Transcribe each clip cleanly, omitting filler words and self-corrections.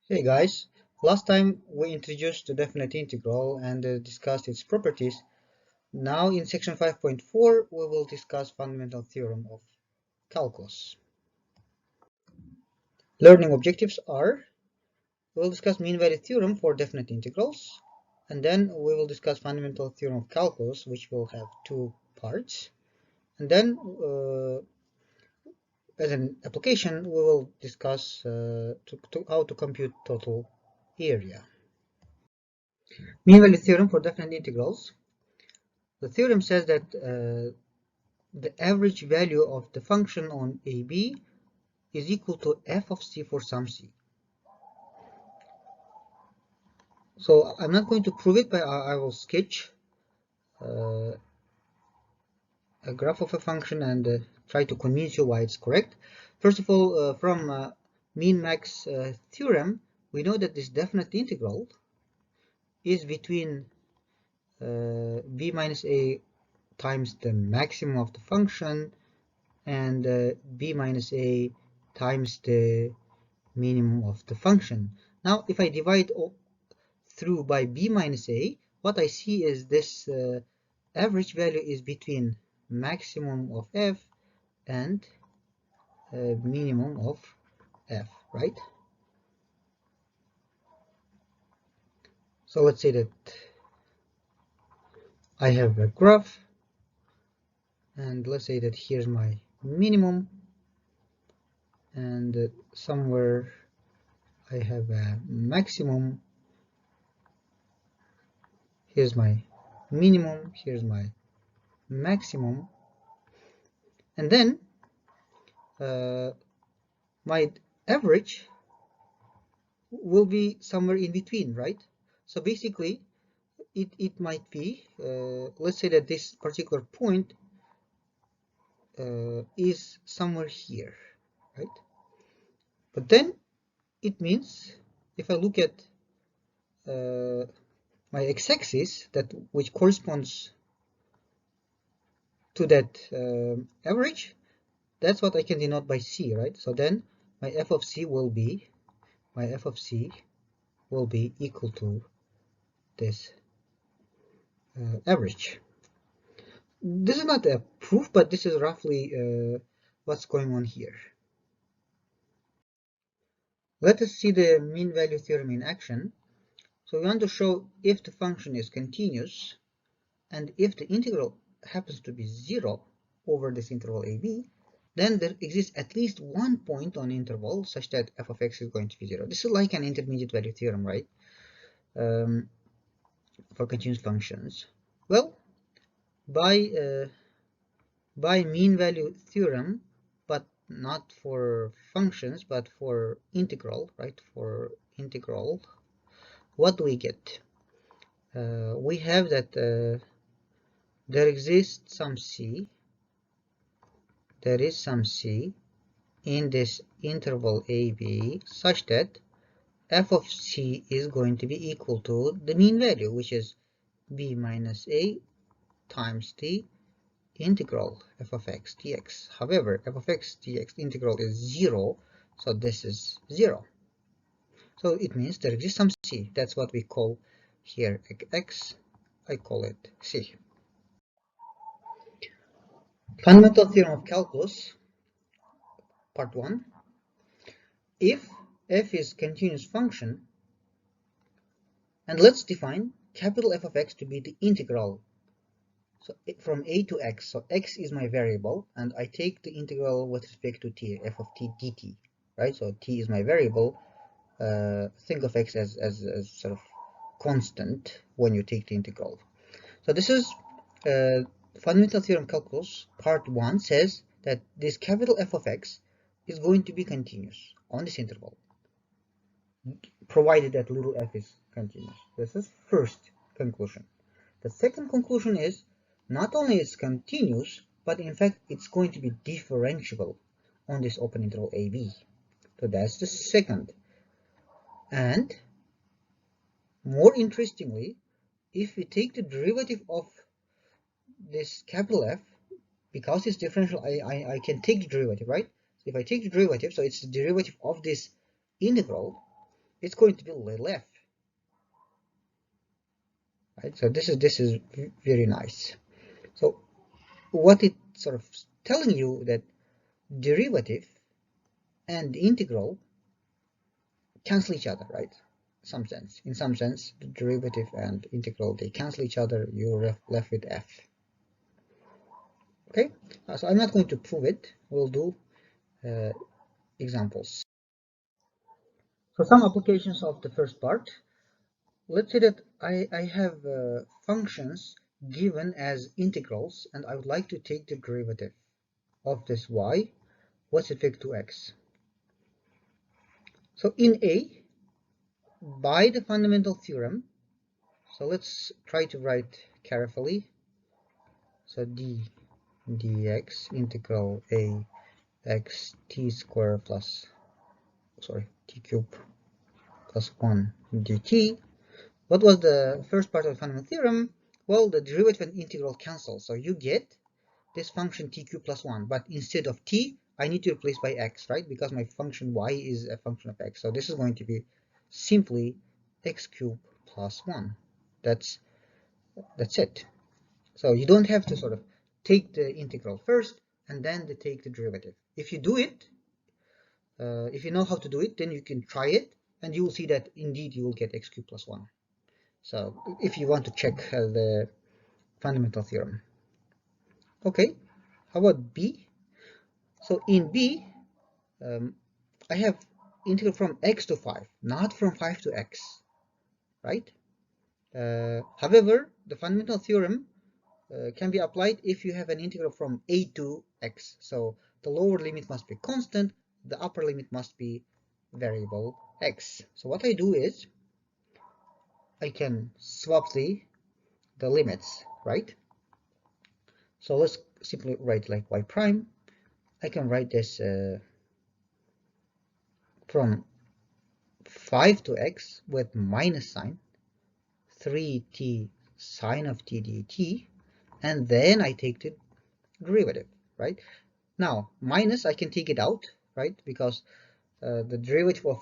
Hey guys, last time we introduced the definite integral and discussed its properties. Now in section 5.4 we will discuss fundamental theorem of calculus. Learning objectives are: we will discuss mean value theorem for definite integrals, and then we will discuss fundamental theorem of calculus, which will have two parts, and then as an application we will discuss how to compute total area. Mean value theorem for definite integrals. The theorem says that the average value of the function on AB is equal to f of c for some c. So I'm not going to prove it, but I will sketch a graph of a function and try to convince you why it's correct. First of all, from min-max theorem, we know that this definite integral is between b minus a times the maximum of the function and b minus a times the minimum of the function. Now if I divide through by b minus a, what I see is this average value is between maximum of f and minimum of f, right? So let's say that I have a graph, and let's say that here's my minimum, and somewhere I have a maximum. Here's my minimum, here's my maximum, and then my average will be somewhere in between, right? So basically it might be, let's say that this particular point is somewhere here, right? But then it means if I look at my x-axis, that which corresponds to that average, that's what I can denote by c, right? So then my f of c will be equal to this average. This is not a proof, but this is roughly what's going on here. Let us see the mean value theorem in action. So we want to show if the function is continuous and if the integral happens to be 0 over this interval AB, then there exists at least one point on interval such that f of x is going to be 0. This is like an intermediate value theorem, right? For continuous functions. Well, by mean value theorem, but not for functions, but for integral, right? For integral, what do we get? We have that there exists some c, there is some c in this interval AB such that f of c is going to be equal to the mean value, which is b minus a times the integral f of x dx. However, f of x dx integral is 0, so this is 0. So it means there exists some c. That's what we call here x. I call it c. Fundamental theorem of calculus, part 1. If f is continuous function, and let's define capital F of x to be the integral, so from a to x. So x is my variable, and I take the integral with respect to t, f of t dt, right? So t is my variable. Think of x as sort of constant when you take the integral. So this is fundamental theorem calculus part 1 says that this capital F of x is going to be continuous on this interval, provided that little f is continuous. This is first conclusion. The second conclusion is not only it's continuous, but in fact it's going to be differentiable on this open interval AB. So that's the second. And more interestingly, if we take the derivative of this capital F, because it's differential, I can take the derivative, right? So if I take the derivative, so it's the derivative of this integral, it's going to be little f, right? So this is very nice. So what it's sort of telling you that derivative and integral cancel each other, right? In some sense, the derivative and integral, they cancel each other. You're left with f. Okay, so I'm not going to prove it. We'll do examples. So some applications of the first part. Let's say that I have functions given as integrals, and I would like to take the derivative of this y. What's equal to x? So in A, by the fundamental theorem, so let's try to write carefully. So dx integral a x t square plus, sorry, t cube plus 1 dt. What was the first part of the fundamental theorem? Well, the derivative and integral cancel, so you get this function t cube plus 1, but instead of t, I need to replace by x, right? Because my function y is a function of x, so this is going to be simply x cubed plus 1. That's it. So you don't have to sort of take the integral first and then take the derivative. If you do it, if you know how to do it, then you can try it, and you will see that indeed you will get x cubed plus 1. So if you want to check the fundamental theorem. Okay, how about B? So in B, I have integral from x to 5, not from 5 to x, right? However, the fundamental theorem can be applied if you have an integral from a to x. So the lower limit must be constant, the upper limit must be variable x. So what I do is I can swap the limits, right? So let's simply write like y prime. I can write this from 5 to x with minus sign, 3t sine of t dt, and then I take the derivative, right? Now, minus, I can take it out, right? Because the derivative of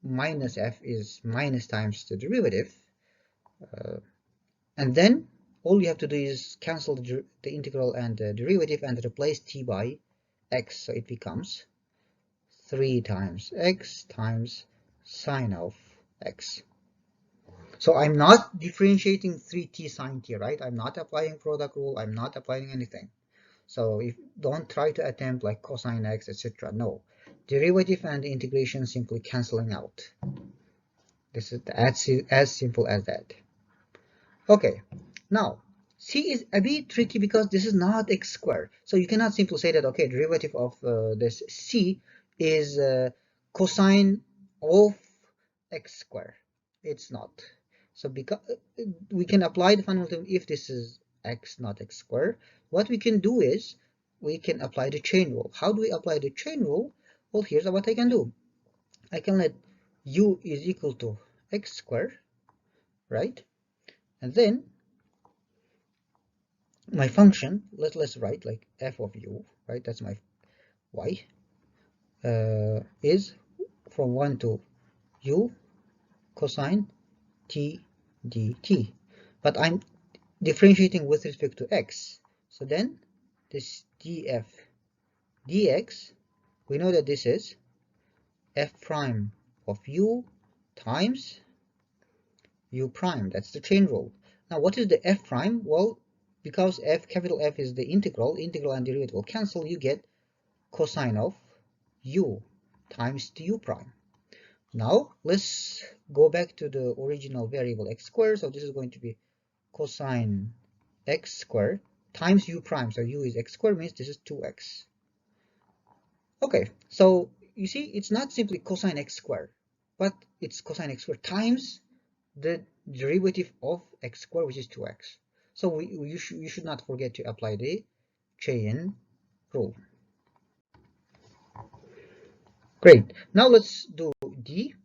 minus f is minus times the derivative. And then all you have to do is cancel the integral and the derivative and replace t by x. So it becomes 3 times x times sine of x. So I'm not differentiating 3t sine t, right? I'm not applying product rule. I'm not applying anything. So if don't try to attempt like cosine x, etc. No, derivative and integration simply canceling out. This is as simple as that. Okay, now C is a bit tricky because this is not x squared. So you cannot simply say that, okay, derivative of this C is cosine of x squared. It's not. So because we can apply the fundamental if this is x, not x squared, what we can do is we can apply the chain rule. How do we apply the chain rule? Well, here's what I can do. I can let u is equal to x squared, right? And then my function, let's write like f of u, right? That's my y, is from 1 to u cosine t dt. But I'm differentiating with respect to x. So then this df dx, we know that this is f prime of u times u prime. That's the chain rule. Now what is the f prime? Well, because capital F is the integral and derivative will cancel, you get cosine of u times du prime. Now let's go back to the original variable x squared. So this is going to be cosine x squared times u prime. So u is x squared, means this is 2x. Okay, so you see it's not simply cosine x squared, but it's cosine x squared times the derivative of x squared, which is 2x. So you should not forget to apply the chain rule. Great. Now let's do d.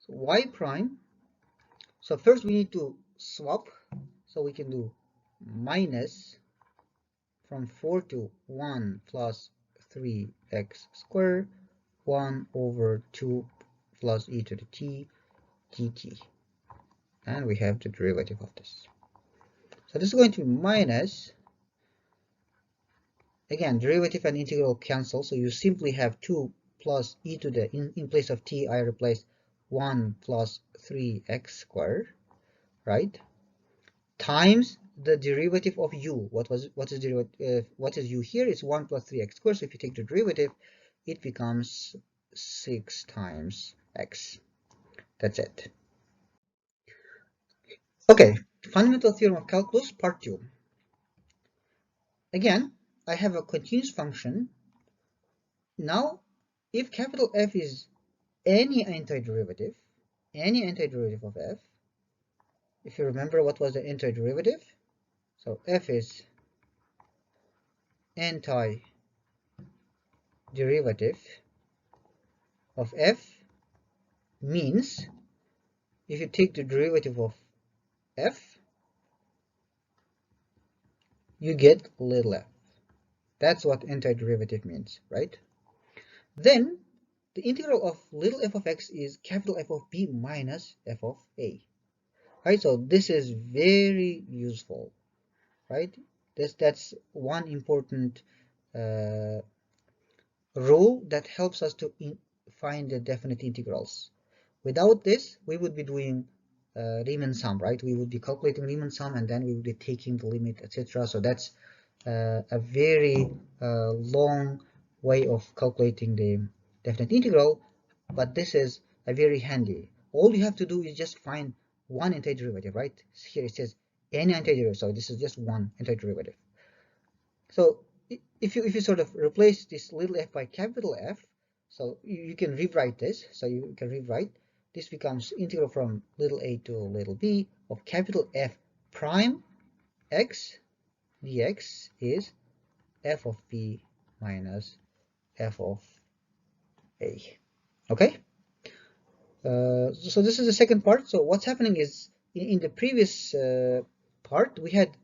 So y prime. So first we need to swap. So we can do minus from 4 to 1 plus 3x squared 1 over 2 plus e to the t dt. And we have the derivative of this. So this is going to be minus, again, derivative and integral cancel, so you simply have 2 plus e to the, in place of t, I replace 1 plus 3x squared, right? Times the derivative of u. What is u here? It's 1 plus 3x squared. So if you take the derivative, it becomes 6 times x. That's it. Okay, fundamental theorem of calculus, part 2. Again, I have a continuous function. Now, if capital F is any antiderivative of f, if you remember what was the antiderivative, so f is antiderivative of f means if you take the derivative of f, you get little f. That's what antiderivative means, right? Then the integral of little f of x is capital F of b minus f of a. Right, so this is very useful, right? That's one important rule that helps us to find the definite integrals. Without this, we would be doing Riemann sum, right? We would be calculating Riemann sum and then we would be taking the limit, etc. So that's a very long way of calculating the definite integral, but this is a very handy. All you have to do is just find one antiderivative, right? Here it says any antiderivative, so this is just one antiderivative. So if you sort of replace this little f by capital F, so you can rewrite this. So you can rewrite this becomes integral from little a to little b of capital F prime x dx is f of b minus f of a. Okay. So this is the second part. So what's happening is in the previous part we had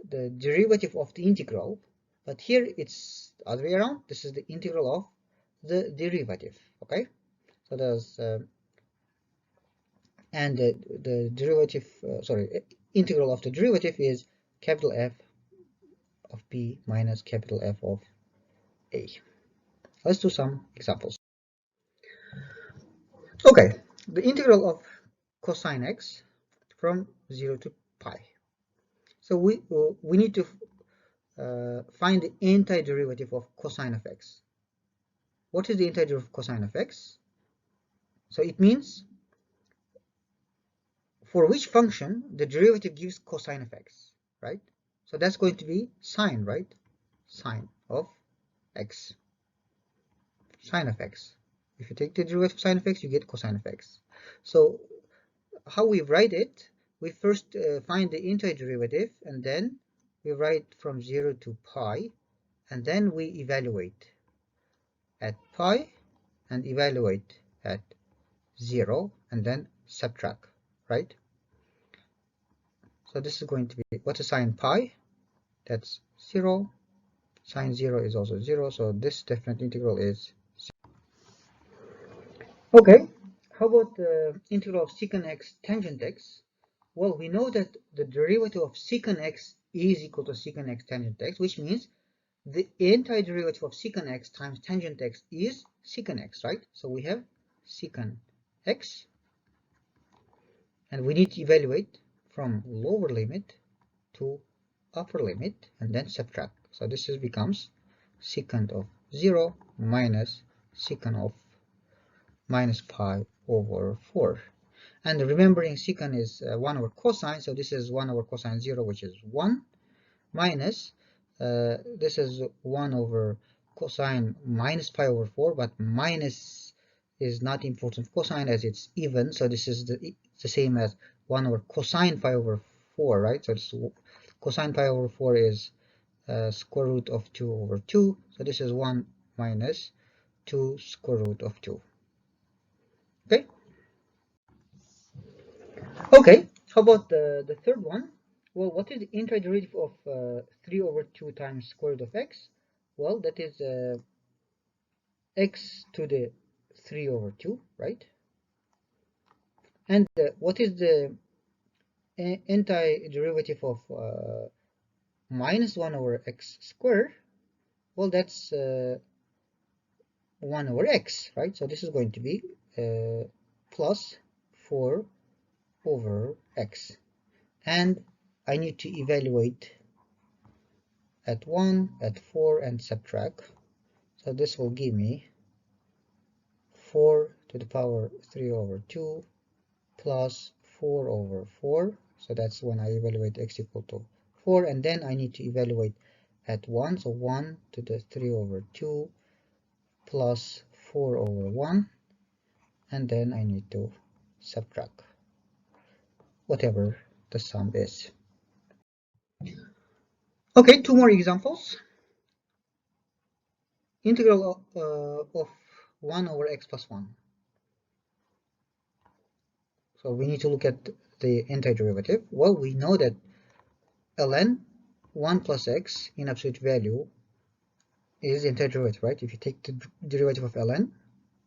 the derivative of the integral, but here it's the other way around. This is the integral of the derivative. Okay, so there's and the derivative, integral of the derivative is capital F of b minus capital F of a. Let's do some examples. Okay, the integral of cosine x from 0 to pi. So we need to find the antiderivative of cosine of x. What is the antiderivative of cosine of x? So it means for which function the derivative gives cosine of x, right? So that's going to be sine, right? Sine of x. Sine of x. If you take the derivative of sine of x, you get cosine of x. So how we write it, we first find the antiderivative, and then we write from 0 to pi, and then we evaluate at pi and evaluate at 0, and then subtract, right? So this is going to be, what is sine pi? That's 0. Sine 0 is also 0, so this definite integral is 0. Okay, how about the integral of secant x tangent x? Well, we know that the derivative of secant x is equal to secant x tangent x, which means the antiderivative of secant x times tangent x is secant x, right? So we have secant x, and we need to evaluate from lower limit to upper limit and then subtract. So this is becomes secant of 0 minus secant of minus pi over 4. And remembering secant is 1 over cosine, so this is 1 over cosine 0, which is 1, minus this is 1 over cosine minus pi over 4, but minus is not important cosine as it's even, so this is the same as 1 over cosine pi over 4, right? So it's cosine pi over 4 is square root of 2 over 2, so this is 1 minus 2 square root of 2. Okay. Okay, how about the third one? Well, what is the antiderivative of 3 over 2 times square root of x? Well, that is x to the 3 over 2, right? And what is the antiderivative of minus 1 over x squared? Well, that's 1 over x, right? So this is going to be plus 4 over x. And I need to evaluate at 1, at 4, and subtract. So this will give me 4 to the power 3 over 2 plus 4 over 4. So that's when I evaluate x equal to 4. And then I need to evaluate at 1. So 1 to the 3 over 2 plus 4 over 1. And then I need to subtract whatever the sum is. Okay, two more examples. Integral of 1 over x plus 1. So we need to look at the antiderivative. Well, we know that ln 1 plus x in absolute value is antiderivative, right? If you take the derivative of ln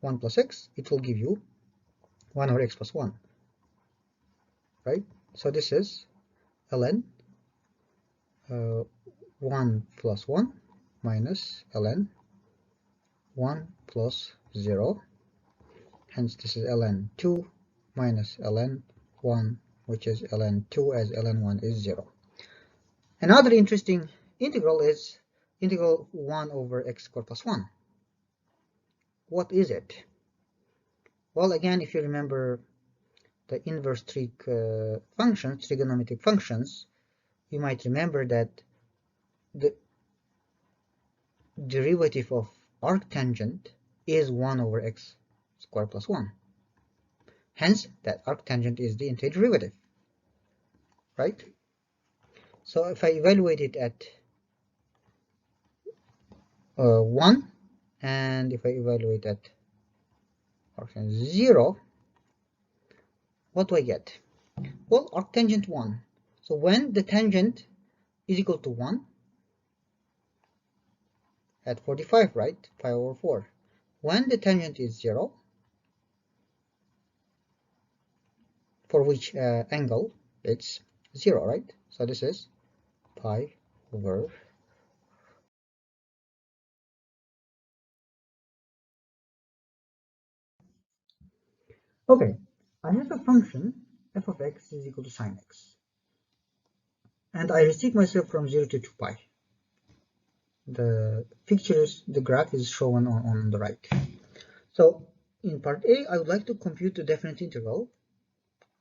1 plus x, it will give you 1 over x plus 1, right? So this is ln 1 plus 1 minus ln 1 plus 0. Hence this is ln 2 minus ln 1, which is ln 2, as ln 1 is 0. Another interesting integral is integral 1 over x squared plus 1. What is it? Well, again, if you remember the inverse functions, trigonometric functions, you might remember that the derivative of arctangent is 1 over x squared plus 1. Hence, that arctangent is the antiderivative, right? So if I evaluate it at 1, and if I evaluate at 0, what do I get? Well, arctangent 1. So when the tangent is equal to 1, at 45, right? 5 over 4. When the tangent is 0, for which angle it's 0, right? So this is pi over. Okay, I have a function f of x is equal to sine x, and I restrict myself from 0 to 2 pi. The graph is shown on the right. So in part A, I would like to compute the definite integral.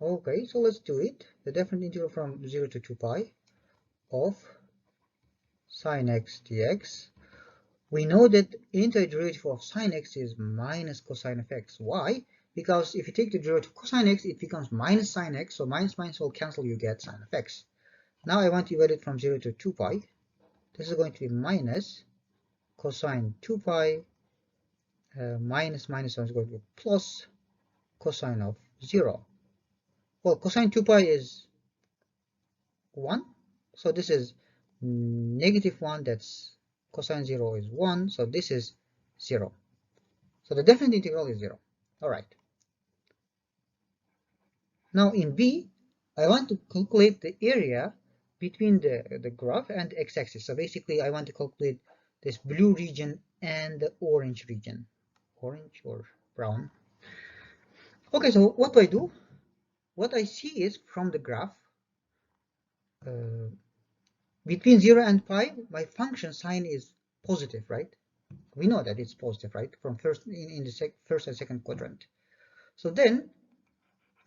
Okay, so let's do it. The definite integral from 0 to 2 pi of sine x dx. We know that antiderivative of sine x is minus cosine of x. Why? Because if you take the derivative of cosine x, it becomes minus sine x, so minus minus will cancel, you get sine of x. Now I want to evaluate from 0 to 2 pi. This is going to be minus cosine 2 pi minus minus 1 is going to be plus cosine of 0. Well, cosine 2 pi is 1, so this is negative 1, that's cosine 0 is 1, so this is 0. So the definite integral is 0. Alright. Now in B, I want to calculate the area between the graph and the x-axis. So basically I want to calculate this blue region and the orange region. Orange or brown. Okay, so what do I do? What I see is from the graph, between 0 and pi, my function sign is positive, right? We know that it's positive, right? From first in the first and second quadrant. So then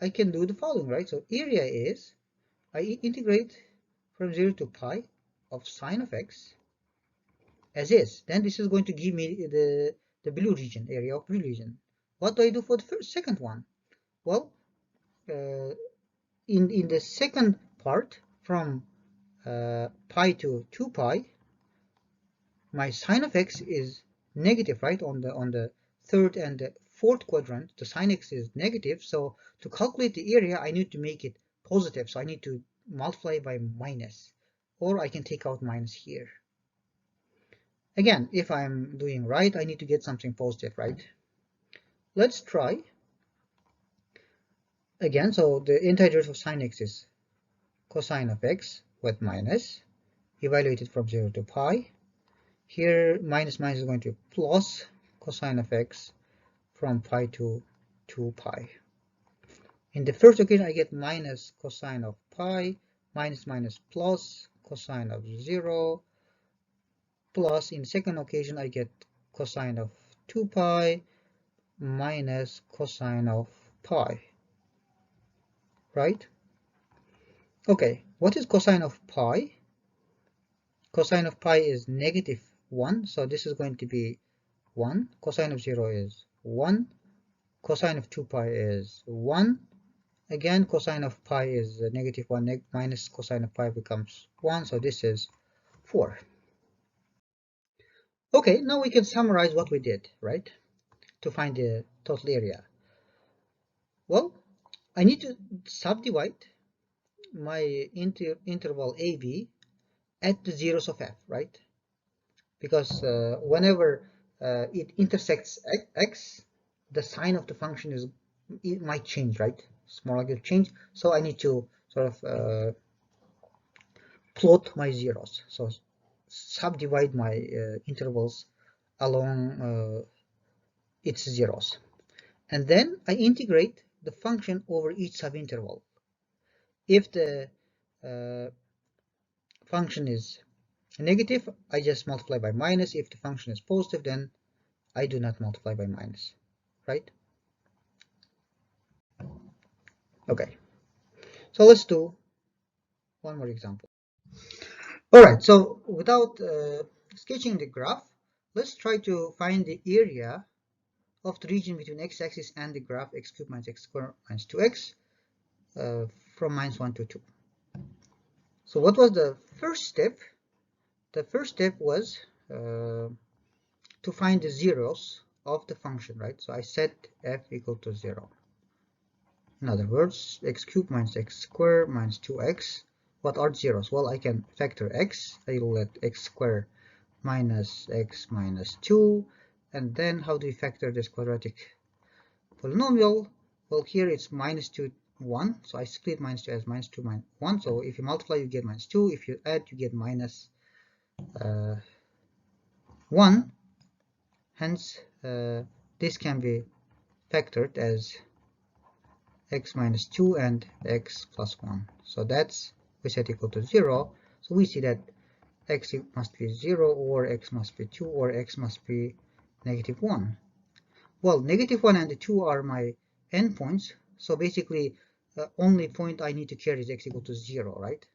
I can do the following, right? So area is, I integrate from 0 to pi of sine of x as is. Then this is going to give me the blue region, area of blue region. What do I do for the second one? Well, in the second part, from pi to 2 pi, my sine of x is negative, right? On the third and the fourth quadrant, the sine x is negative. So to calculate the area, I need to make it positive. So I need to multiply by minus, or I can take out minus here. Again, if I'm doing right, I need to get something positive, right? Let's try again, so the integers of sine x is cosine of x with minus, evaluated from 0 to pi. Here, minus minus is going to be plus cosine of x from pi to 2 pi. In the first occasion, I get minus cosine of pi, minus minus plus cosine of 0, plus in the second occasion, I get cosine of 2 pi minus cosine of pi, right? Okay, what is cosine of pi? Cosine of pi is negative 1, so this is going to be 1. Cosine of 0 is 1. Cosine of 2 pi is 1. Again, cosine of pi is negative 1, minus cosine of pi becomes 1, so this is 4. Okay, now we can summarize what we did, right, to find the total area. Well, I need to subdivide my interval AB at the zeros of f, right? Because whenever it intersects x, the sign of the function it might change, right? Small molecule change. So I need to sort of plot my zeros. So subdivide my intervals along its zeros, and then I integrate the function over each subinterval. If the function is negative, I just multiply by minus. If the function is positive, then I do not multiply by minus, right? Okay, so let's do one more example. All right, so without sketching the graph, let's try to find the area of the region between x-axis and the graph x cubed minus x squared minus 2x from minus 1 to 2. So what was the first step? The first step was to find the zeros of the function, right? So I set f equal to 0. In other words, x cubed minus x squared minus 2x. What are zeros? Well, I can factor x. I will let x squared minus x minus 2. And then how do we factor this quadratic polynomial? Well, here it's minus 2, 1. So I split minus 2 as minus 2 minus 1. So if you multiply, you get minus 2. If you add, you get minus 1. Hence, this can be factored as x minus 2 and x plus 1. So that's we set equal to 0. So we see that x must be 0, or x must be 2, or x must be negative 1. Well, negative 1 and the 2 are my endpoints. So basically, only point I need to carry is x equal to 0, right?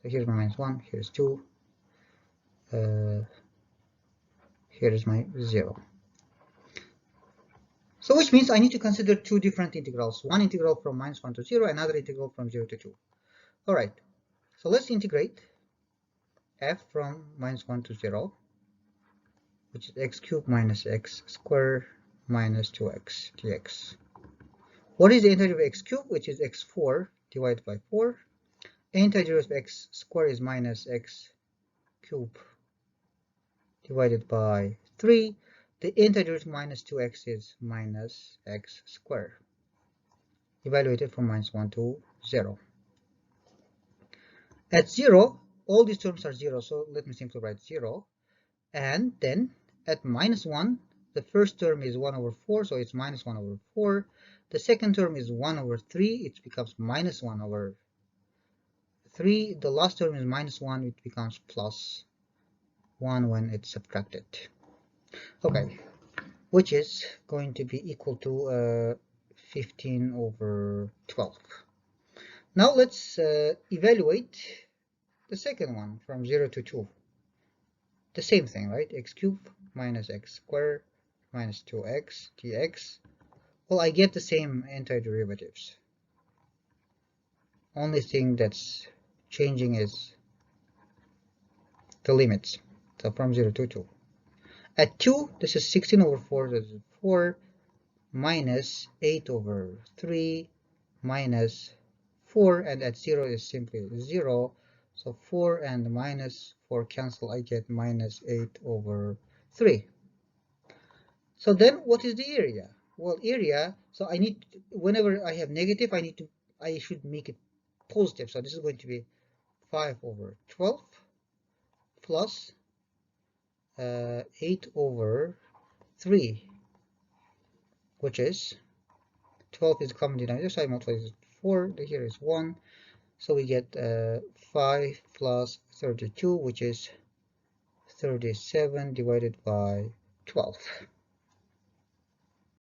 So here's my minus 1, here's 2, here is my 0. So which means I need to consider two different integrals. One integral from minus 1 to 0, another integral from 0 to 2. All right, so let's integrate f from minus 1 to 0, which is x cubed minus x squared minus 2x dx. What is the integer of x cubed, which is x4 divided by 4? Integer of x squared is minus x cubed divided by 3. The integer of minus 2x is minus x squared, evaluated from minus 1 to 0. At 0, all these terms are 0, so let me simply write 0. And then at minus 1, the first term is 1 over 4, so it's minus 1 over 4. The second term is 1 over 3, it becomes minus 1 over 3. The last term is minus 1, it becomes plus 1 when it's subtracted. Okay, which is going to be equal to 15 over 12. Now let's evaluate the second one from 0 to 2. The same thing, right? X cubed minus x squared minus 2x dx. Well, I get the same antiderivatives. Only thing that's changing is the limits. So from 0 to 2. At 2, this is 16 over 4, this is 4, minus 8 over 3, minus 4, and at 0 is simply 0. So 4 and minus 4 cancel, I get minus 8 over 3. So then what is the area? well, area, so I need, whenever I have negative, I should make it positive. So this is going to be 5 over 12 plus 8 over 3, which is 12 is a common denominator, so I multiply it with 4, here is 1, so we get 5 plus 32, which is 37 divided by 12.